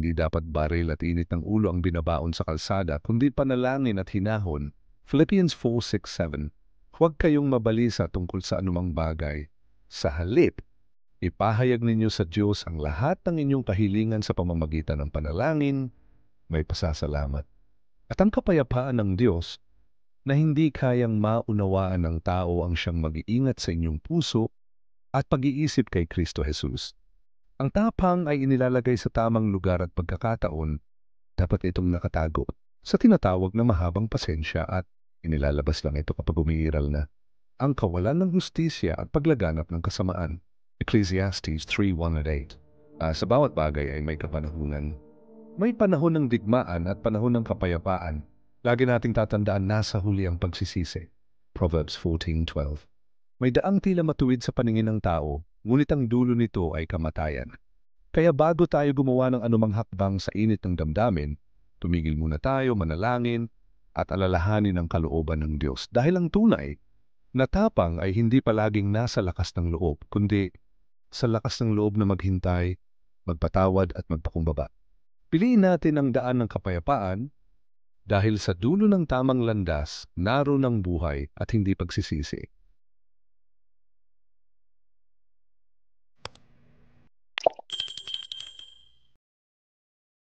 Hindi dapat baril at init ng ulo ang binabaon sa kalsada, kundi panalangin at hinahon. Philippians 4:6-7. Huwag kayong mabalisa tungkol sa anumang bagay. Sa halip, ipahayag ninyo sa Diyos ang lahat ng inyong kahilingan sa pamamagitan ng panalangin, may pasasalamat. At ang kapayapaan ng Diyos, na hindi kayang maunawaan ng tao ang siyang mag-iingat sa inyong puso at pag-iisip kay Kristo Jesus. Ang tapang ay inilalagay sa tamang lugar at pagkakataon, dapat itong nakatago sa tinatawag na mahabang pasensya at inilalabas lang ito kapag umiiral na ang kawalan ng hustisya at paglaganap ng kasamaan. Ecclesiastes 3:1-8. Sa bawat bagay ay may kapanahunan. May panahon ng digmaan at panahon ng kapayapaan. Lagi nating tatandaan nasa huli ang pagsisisi. Proverbs 14:12. May daang tila matuwid sa paningin ng tao, ngunit ang dulo nito ay kamatayan. Kaya bago tayo gumawa ng anumang hakbang sa init ng damdamin, tumigil muna tayo, manalangin, at alalahanin ang kalooban ng Diyos. Dahil ang tunay na tapang ay hindi palaging nasa lakas ng loob, kundi sa lakas ng loob na maghintay, magpatawad at magpakumbaba. Piliin natin ang daan ng kapayapaan dahil sa dulo ng tamang landas, naroon ang buhay at hindi pagsisisi.